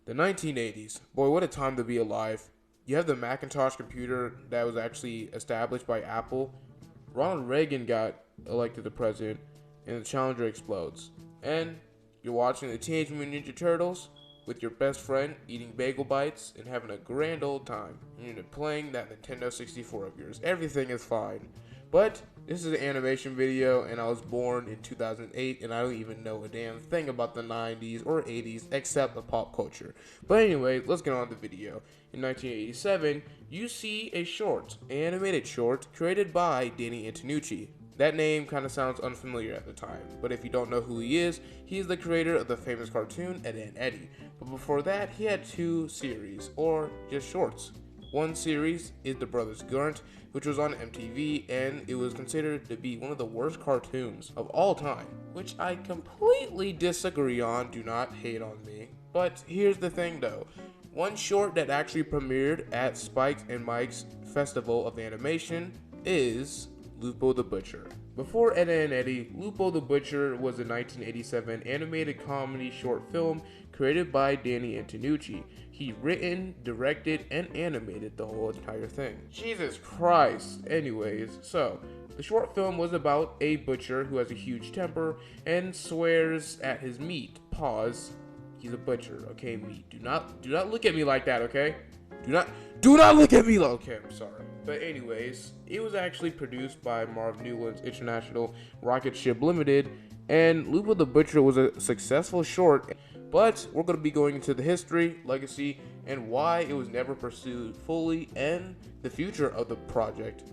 The 1980s. Boy, what a time to be alive. You have the Macintosh computer that was actually established by Apple. Ronald Reagan got elected the president, and the Challenger explodes. And you're watching the Teenage Mutant Ninja Turtles with your best friend, eating bagel bites and having a grand old time. And you're playing that Nintendo 64 of yours. Everything is fine. But this is an animation video, and I was born in 2008, and I don't even know a damn thing about the 90s or 80s except the pop culture. But anyway, let's get on the video. In 1987, you see a short, animated short, created by Danny Antonucci. That name kind of sounds unfamiliar at the time, but if you don't know who he is the creator of the famous cartoon Ed, Edd n Eddy. But before that, he had two series, or just shorts. One series is The Brothers Grunt, which was on MTV, and it was considered to be one of the worst cartoons of all time, which I completely disagree on. Do not hate on me. But here's the thing though. One short that actually premiered at Spike and Mike's Festival of Animation is Lupo the Butcher. Before Ed, Edd n Eddy, Lupo the Butcher was a 1987 animated comedy short film created by Danny Antonucci. He written, directed, and animated the whole entire thing. Jesus Christ. Anyways, so the short film was about a butcher who has a huge temper and swears at his meat. Pause. He's a butcher, okay? Meat. Do not look at me like that, okay? Do not look at me. Okay, I'm sorry. But anyways, it was actually produced by Marv Newland's International Rocket Ship Limited, and Lupo the Butcher was a successful short. But we're going to be going into the history, legacy, and why it was never pursued fully, and the future of the project.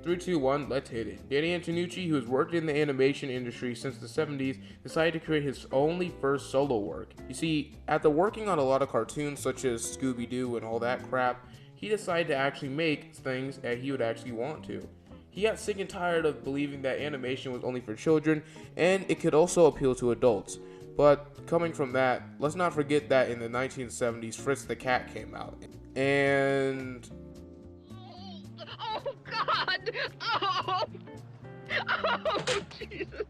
3, 2, 1, let's hit it. Danny Antonucci, who has worked in the animation industry since the 70s, decided to create his only first solo work. You see, after working on a lot of cartoons such as Scooby-Doo and all that crap, he decided to actually make things that he would actually want to. He got sick and tired of believing that animation was only for children, and it could also appeal to adults. But coming from that, let's not forget that in the 1970s, Fritz the Cat came out. And oh God! Oh Jesus!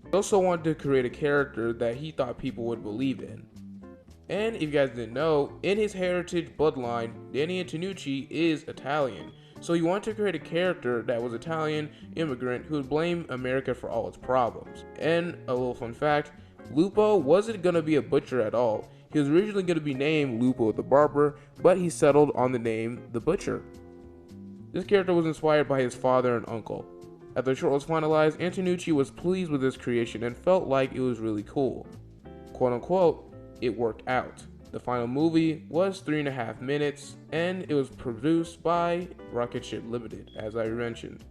he also wanted to create a character that he thought people would believe in. And if you guys didn't know, in his heritage bloodline, Danny Antonucci is Italian. So he wanted to create a character that was Italian immigrant who would blame America for all its problems. And a little fun fact, Lupo wasn't going to be a butcher at all. He was originally going to be named Lupo the Barber, but he settled on the name The Butcher. This character was inspired by his father and uncle. After the short was finalized, Antonucci was pleased with this creation and felt like it was really cool. Quote unquote, it worked out. The final movie was 3.5 minutes, and it was produced by Rocket Ship Limited, as I mentioned.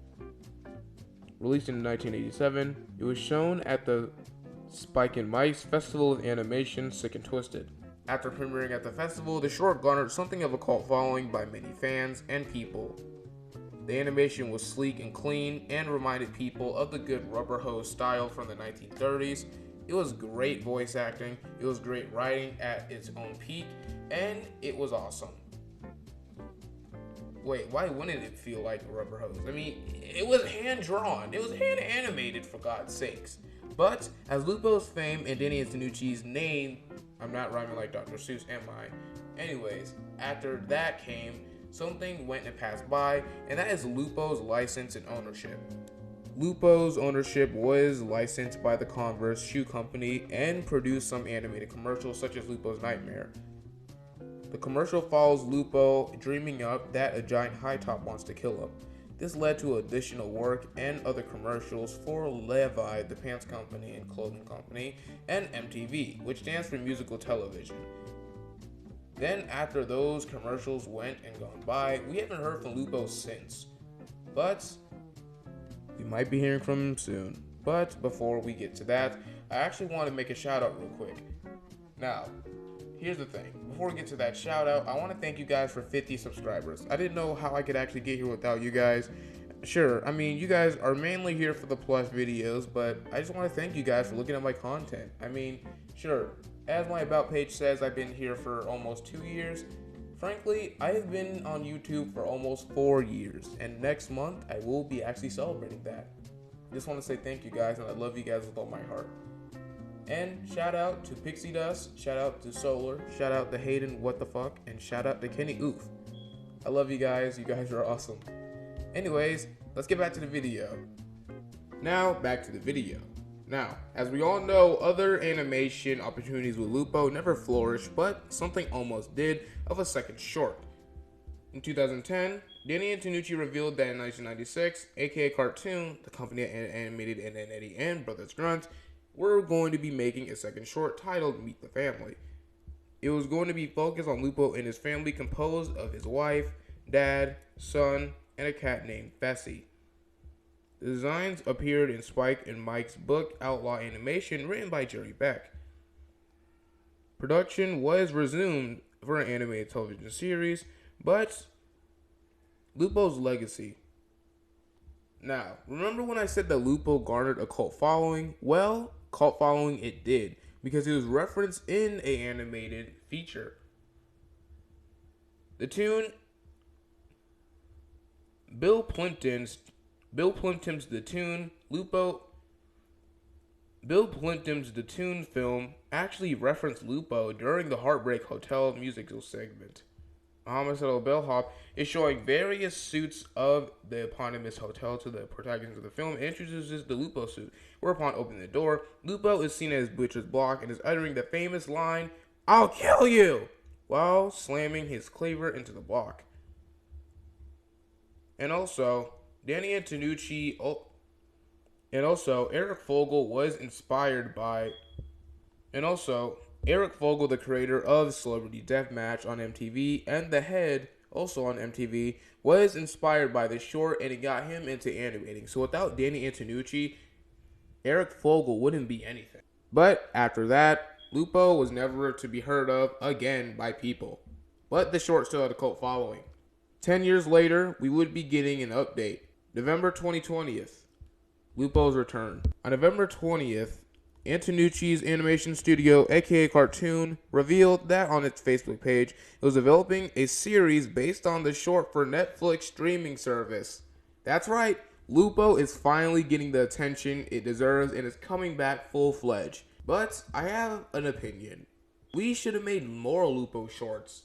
Released in 1987, it was shown at the Spike and Mike's Festival of Animation, Sick and Twisted. After premiering at the festival, the short garnered something of a cult following by many fans and people. The animation was sleek and clean, and reminded people of the good rubber hose style from the 1930s. It was great voice acting, it was great writing at its own peak, and it was awesome. Wait, why wouldn't it feel like a rubber hose? I mean, it was hand-drawn, it was hand-animated for God's sakes. But as Lupo's fame and Danny Antonucci's name, I'm not rhyming like Dr. Seuss, am I? Anyways, after that came, something went and passed by, and that is Lupo's license and ownership. Lupo's ownership was licensed by the Converse shoe company and produced some animated commercials such as Lupo's Nightmare. The commercial follows Lupo dreaming up that a giant high top wants to kill him. This led to additional work and other commercials for Levi, the pants company and clothing company, and MTV, which stands for musical television. Then after those commercials went and gone by, we haven't heard from Lupo since. But we might be hearing from him soon. But before we get to that, I actually want to make a shout out real quick. Now, here's the thing. Before we get to that shout out, I want to thank you guys for 50 subscribers. I didn't know how I could actually get here without you guys. Sure, I mean, you guys are mainly here for the plush videos, but I just want to thank you guys for looking at my content. I mean, sure, as my about page says, I've been here for almost 2 years. Frankly, I have been on YouTube for almost 4 years, and next month I will be actually celebrating that. I just want to say thank you guys, and I love you guys with all my heart. And shout out to Pixie Dust, shout out to Solar, shout out to Hayden What the Fuck, and shout out to Kenny Oof. I love you guys are awesome. Anyways, let's get back to the video. Now, back to the video. Now, as we all know, other animation opportunities with Lupo never flourished, but something almost did of a second short. In 2010, Danny Antonucci revealed that in 1996, aka Cartoon, the company that animated Ed, Edd n Eddy and Brothers Grunt, were going to be making a second short titled Meet the Family. It was going to be focused on Lupo and his family, composed of his wife, dad, son, and a cat named Fessy. The designs appeared in Spike and Mike's book Outlaw Animation, written by Jerry Beck. Production was resumed for an animated television series, but Lupo's legacy. Now, remember when I said that Lupo garnered a cult following? Well, cult following it did, because it was referenced in an animated feature. The tune Bill Plimpton's The Tune film actually referenced Lupo during the Heartbreak Hotel musical segment. A homicidal bellhop is showing various suits of the eponymous hotel to the protagonist of the film and introduces the Lupo suit, whereupon opening the door, Lupo is seen as Butcher's block and is uttering the famous line, "I'll kill you!" while slamming his cleaver into the block. And also, Danny Antonucci, Eric Fogel was inspired by, Eric Fogel, the creator of Celebrity Deathmatch on MTV, and The Head, also on MTV, was inspired by the short, and it got him into animating. So without Danny Antonucci, Eric Fogel wouldn't be anything. But after that, Lupo was never to be heard of again by people. But the short still had a cult following. 10 years later, we would be getting an update. November 2020th, Lupo's return. On November 20th, Antonucci's animation studio, aka Cartoon, revealed that on its Facebook page, it was developing a series based on the short for Netflix streaming service. That's right, Lupo is finally getting the attention it deserves and is coming back full-fledged. But I have an opinion. We should have made more Lupo shorts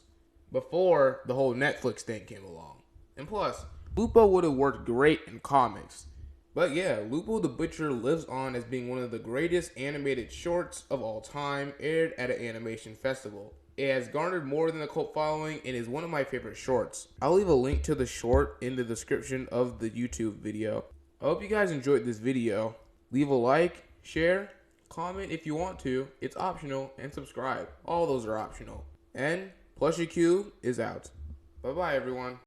before the whole Netflix thing came along. And plus, Lupo would have worked great in comics. But yeah, Lupo the Butcher lives on as being one of the greatest animated shorts of all time, aired at an animation festival. It has garnered more than a cult following and is one of my favorite shorts. I'll leave a link to the short in the description of the YouTube video. I hope you guys enjoyed this video. Leave a like, share, comment if you want to. It's optional, and subscribe. All those are optional. And Plushie Q is out. Bye bye everyone.